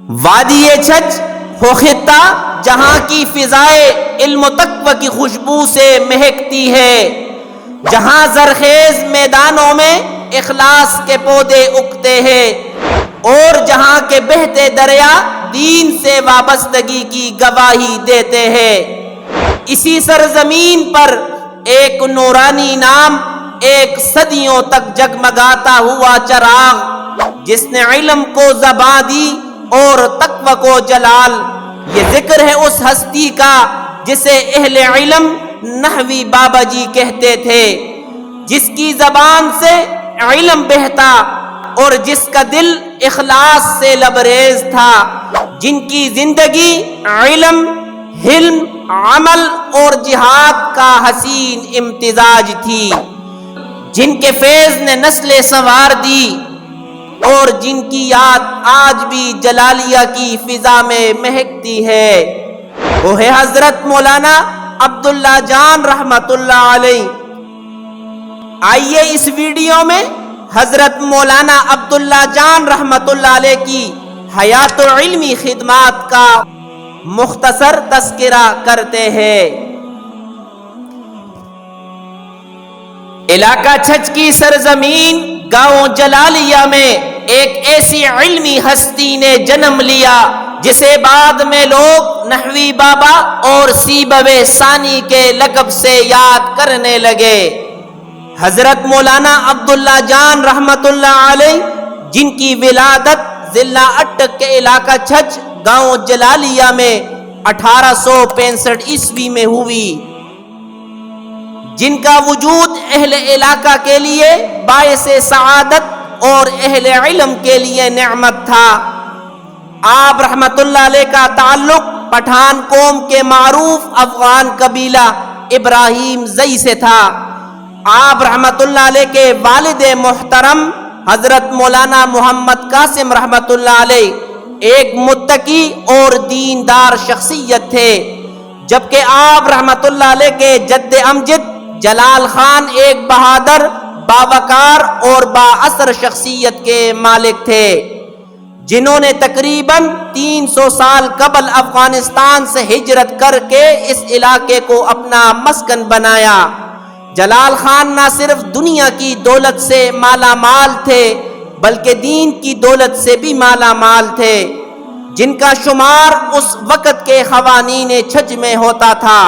وادی چھچ وہ خطہ جہاں کی فضائے علم و تقوی کی خوشبو سے مہکتی ہے، جہاں زرخیز میدانوں میں اخلاص کے پودے اگتے ہیں اور جہاں کے بہتے دریا دین سے وابستگی کی گواہی دیتے ہیں۔ اسی سرزمین پر ایک نورانی نام، ایک صدیوں تک جگمگاتا ہوا چراغ جس نے علم کو زباں دی اور تقوی کو جلال۔ یہ ذکر ہے اس ہستی کا جسے اہل علم نحوی بابا جی کہتے تھے، جس کی زبان سے علم بہتا اور جس کا دل اخلاص سے لبریز تھا، جن کی زندگی علم، حلم، عمل اور جہاد کا حسین امتزاج تھی، جن کے فیض نے نسلیں سنوار دی اور جن کی یاد آج بھی جلالیہ کی فضا میں مہکتی ہے، وہ ہے حضرت مولانا عبداللہ جان رحمت اللہ علیہ۔ آئیے اس ویڈیو میں حضرت مولانا عبداللہ جان رحمت اللہ علیہ کی حیات و علمی خدمات کا مختصر تذکرہ کرتے ہیں۔ علاقہ چھچ کی سرزمین گاؤں جلالیہ میں ایک ایسی علمی ہستی نے جنم لیا جسے بعد میں لوگ نحوی بابا اور سیبوے ثانی کے لقب سے یاد کرنے لگے۔ حضرت مولانا عبداللہ جان رحمت اللہ علیہ، جن کی ولادت ضلع اٹک کے علاقہ چھچ گاؤں جلالیہ میں 1865 عیسوی میں ہوئی، جن کا وجود اہل علاقہ کے لیے باعث سعادت اور اہل علم کے لیے نعمت تھا۔ آپ رحمت اللہ علیہ کا تعلق پٹھان قوم کے معروف افغان قبیلہ ابراہیم زئی سے تھا۔ آپ رحمت اللہ علیہ کے والد محترم حضرت مولانا محمد قاسم رحمت اللہ علیہ ایک متقی اور دیندار شخصیت تھے، جبکہ آپ رحمت اللہ علیہ کے جد امجد جلال خان ایک بہادر، باوقار اور بااثر شخصیت کے مالک تھے، جنہوں نے تقریباً 300 سال قبل افغانستان سے ہجرت کر کے اس علاقے کو اپنا مسکن بنایا۔ جلال خان نہ صرف دنیا کی دولت سے مالا مال تھے بلکہ دین کی دولت سے بھی مالا مال تھے، جن کا شمار اس وقت کے قوانین چھچ میں ہوتا تھا۔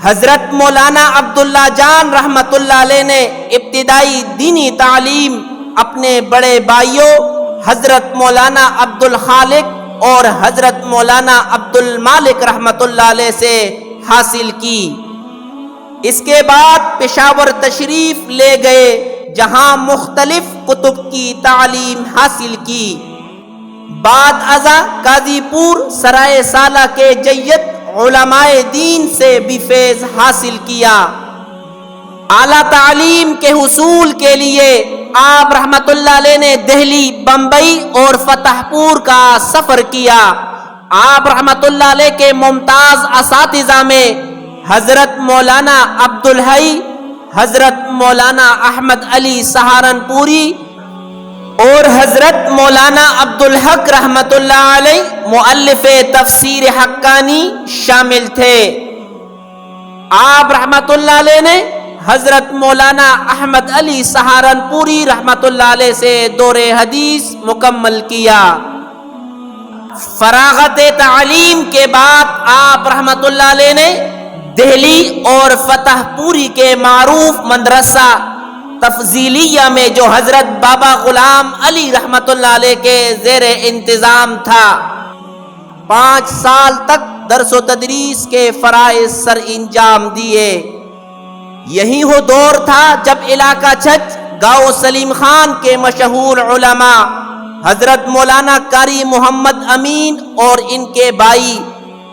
حضرت مولانا عبداللہ جان رحمت اللہ علیہ نے ابتدائی دینی تعلیم اپنے بڑے بھائیوں حضرت مولانا عبدالخالق اور حضرت مولانا عبدالمالک رحمت اللہ علیہ سے حاصل کی۔ اس کے بعد پشاور تشریف لے گئے، جہاں مختلف کتب کی تعلیم حاصل کی۔ بعد ازاں قاضی پور سرائے سالہ کے جیت علماء دین سے بھی فیض حاصل کیا۔ اعلیٰ تعلیم کے حصول کے لیے آپ رحمت اللہ علیہ نے دہلی، بمبئی اور فتح پور کا سفر کیا۔ آپ رحمت اللہ علیہ کے ممتاز اساتذہ میں حضرت مولانا عبدالحی، حضرت مولانا احمد علی سہارنپوری اور حضرت مولانا عبدالحق رحمت اللہ علیہ مؤلف تفسیر حقانی شامل تھے۔ آپ رحمت اللہ علیہ نے حضرت مولانا احمد علی سہارنپوری رحمت اللہ علیہ سے دور حدیث مکمل کیا۔ فراغت تعلیم کے بعد آپ رحمت اللہ علیہ نے دہلی اور فتح پوری کے معروف مدرسہ تفضیلیہ میں، جو حضرت بابا غلام علی رحمت اللہ علیہ کے زیر انتظام تھا، 5 سال تک درس و تدریس کے فرائض سر انجام دیے۔ یہی وہ دور تھا جب علاقہ چھچ گاؤں سلیم خان کے مشہور علماء حضرت مولانا قاری محمد امین اور ان کے بھائی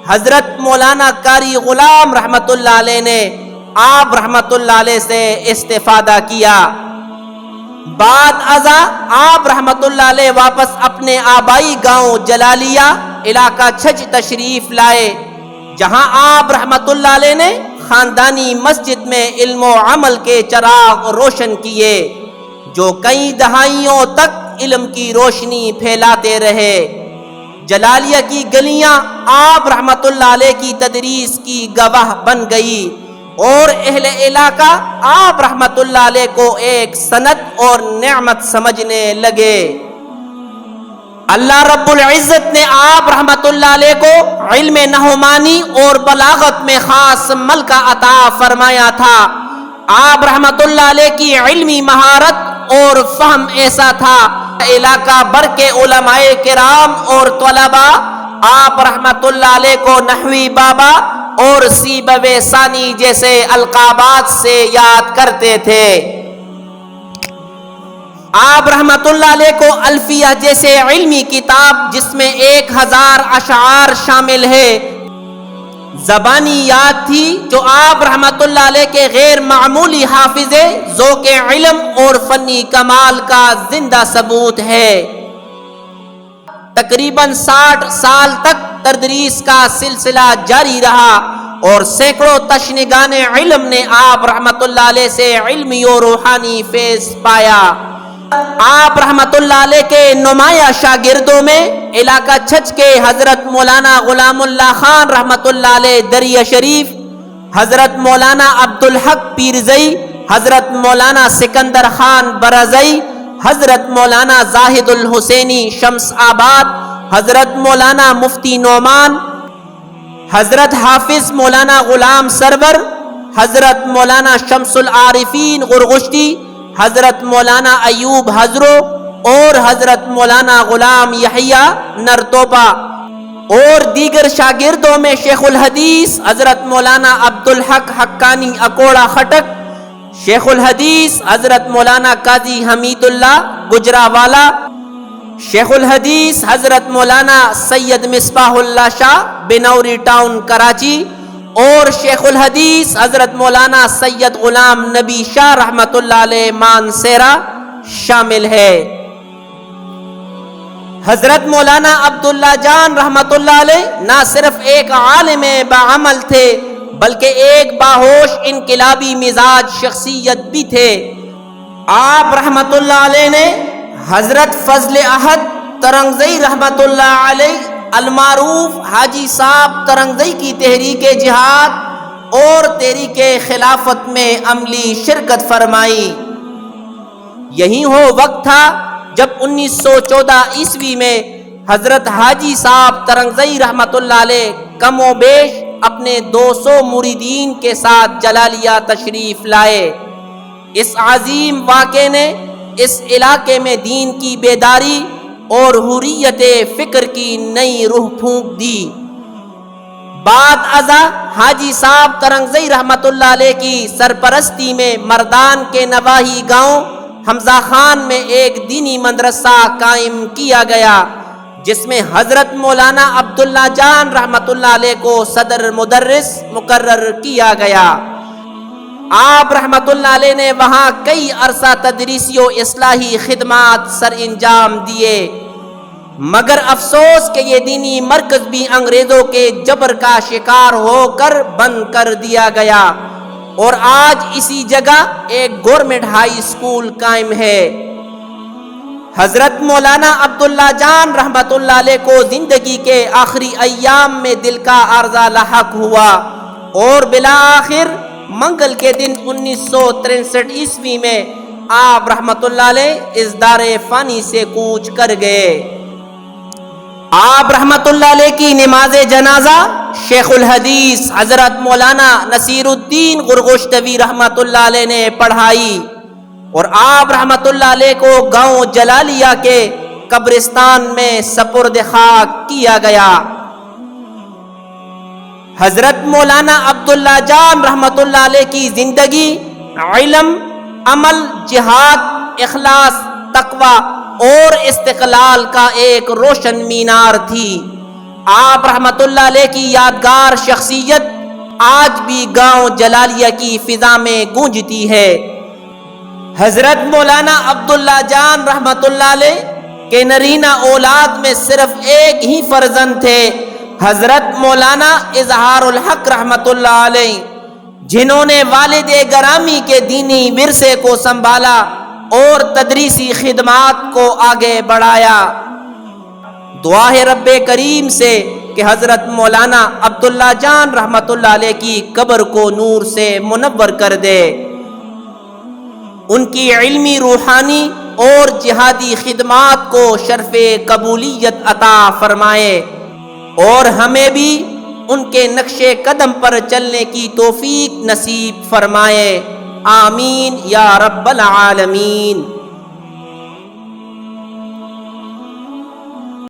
حضرت مولانا قاری غلام رحمت اللہ علیہ نے آپ رحمت اللہ علیہ سے استفادہ کیا۔ بعد ازاں آپ رحمت اللہ علیہ واپس اپنے آبائی گاؤں جلالیہ علاقہ چھچ تشریف لائے، جہاں آپ رحمت اللہ علیہ نے خاندانی مسجد میں علم و عمل کے چراغ روشن کیے، جو کئی دہائیوں تک علم کی روشنی پھیلاتے رہے۔ جلالیہ کی گلیاں آپ رحمت اللہ علیہ کی تدریس کی گواہ بن گئی اور اہل علاقہ آپ رحمت اللہ علیہ کو ایک سند اور نعمت سمجھنے لگے۔ اللہ رب العزت نے آپ رحمت اللہ علیہ کو علم نحومانی اور بلاغت میں خاص ملکہ عطا فرمایا تھا۔ آپ رحمت اللہ علیہ کی علمی مہارت اور فہم ایسا تھا، علاقہ بھر کے علماء کرام اور طلباء آپ رحمت اللہ علیہ کو نحوی بابا اور سیبوے ثانی جیسے القابات سے یاد کرتے تھے۔ آپ رحمت اللہ علیہ کو الفیہ جیسے علمی کتاب جس میں 1000 اشعار شامل ہے زبانی یاد تھی، جو آپ رحمت اللہ علیہ کے غیر معمولی حافظے، ذوق علم اور فنی کمال کا زندہ ثبوت ہے۔ تقریباً 60 سال تک تدریس کا سلسلہ جاری رہا اور سینکڑوں تشنگان علم نے آپ رحمت اللہ علیہ سے علمی و روحانی فیض پایا۔ آپ رحمت اللہ علیہ کے نمایاں شاگردوں میں علاقہ چھچ کے حضرت مولانا غلام اللہ خان رحمت اللہ علیہ دریا شریف، حضرت مولانا عبدالحق پیرزئی، حضرت مولانا سکندر خان برزئی، حضرت مولانا زاہد الحسینی شمس آباد، حضرت مولانا مفتی نعمان، حضرت حافظ مولانا غلام سرور، حضرت مولانا شمس العارفین غرغشتی، حضرت مولانا ایوب حضرو اور حضرت مولانا غلام یحییٰ نرتوبہ اور دیگر شاگردوں میں شیخ الحدیث حضرت مولانا عبدالحق حقانی اکوڑا خٹک، شیخ الحدیث حضرت مولانا قاضی حمید اللہ گجراوالا، شیخ الحدیث حضرت مولانا سید مصباح اللہ شاہ بنوری ٹاؤن کراچی اور شیخ الحدیث حضرت مولانا سید غلام نبی شاہ رحمت اللہ علیہ مانسیرا شامل ہے۔ حضرت مولانا عبداللہ جان رحمت اللہ علیہ نہ صرف ایک عالم بعمل تھے بلکہ ایک باہوش انقلابی مزاج شخصیت بھی تھے۔ آپ رحمت اللہ علیہ نے حضرت فضل احد ترنگزئی رحمت اللہ علیہ المعروف حاجی صاحب ترنگزئی کی تحریک جہاد اور تحریک خلافت میں عملی شرکت فرمائی۔ یہی وہ وقت تھا جب 1914 عیسوی میں حضرت حاجی صاحب ترنگزئی رحمت اللہ علیہ کم و بیش اپنے 200 مریدین کے ساتھ جلالیہ تشریف لائے۔ اس عظیم واقعے نے اس علاقے میں دین کی بیداری اور حریت فکر کی نئی روح پھونک دی۔ بعد ازاں حاجی صاحب ترنگزئی رحمت اللہ علیہ کی سرپرستی میں مردان کے نواحی گاؤں حمزہ خان میں ایک دینی مدرسہ قائم کیا گیا جس میں حضرت مولانا عبداللہ جان رحمت اللہ علیہ کو صدر مدرس مقرر کیا گیا۔ آپ رحمت اللہ علیہ نے وہاں کئی عرصہ تدریسی و اصلاحی خدمات سر انجام دیے، مگر افسوس کہ یہ دینی مرکز بھی انگریزوں کے جبر کا شکار ہو کر بند کر دیا گیا اور آج اسی جگہ ایک گورنمنٹ ہائی اسکول قائم ہے۔ حضرت مولانا عبداللہ جان رحمت اللہ علیہ کو زندگی کے آخری ایام میں دل کا عارضہ لاحق ہوا اور بالآخر منگل کے دن 1963 عیسوی میں آپ رحمت اللہ علیہ اس دار فانی سے کوچ کر گئے۔ آپ رحمت اللہ علیہ کی نماز جنازہ شیخ الحدیث حضرت مولانا نصیر الدین غرغشتوی رحمت اللہ علیہ نے پڑھائی اور آپ رحمت اللہ علیہ کو گاؤں جلالیہ کے قبرستان میں سپرد خاک کیا گیا۔ حضرت مولانا عبداللہ جان رحمت اللہ علیہ کی زندگی علم، عمل، جہاد، اخلاص، تقوی اور استقلال کا ایک روشن مینار تھی۔ آپ رحمت اللہ علیہ کی یادگار شخصیت آج بھی گاؤں جلالیہ کی فضا میں گونجتی ہے۔ حضرت مولانا عبداللہ جان رحمت اللہ علیہ کے نرینہ اولاد میں صرف ایک ہی فرزند تھے، حضرت مولانا اظہار الحق رحمت اللہ علیہ، جنہوں نے والد گرامی کے دینی ورثے کو سنبھالا اور تدریسی خدمات کو آگے بڑھایا۔ دعا ہے رب کریم سے کہ حضرت مولانا عبداللہ جان رحمت اللہ علیہ کی قبر کو نور سے منور کر دے، ان کی علمی، روحانی اور جہادی خدمات کو شرف قبولیت عطا فرمائے، اور ہمیں بھی ان کے نقش قدم پر چلنے کی توفیق نصیب فرمائے، آمین یا رب العالمین۔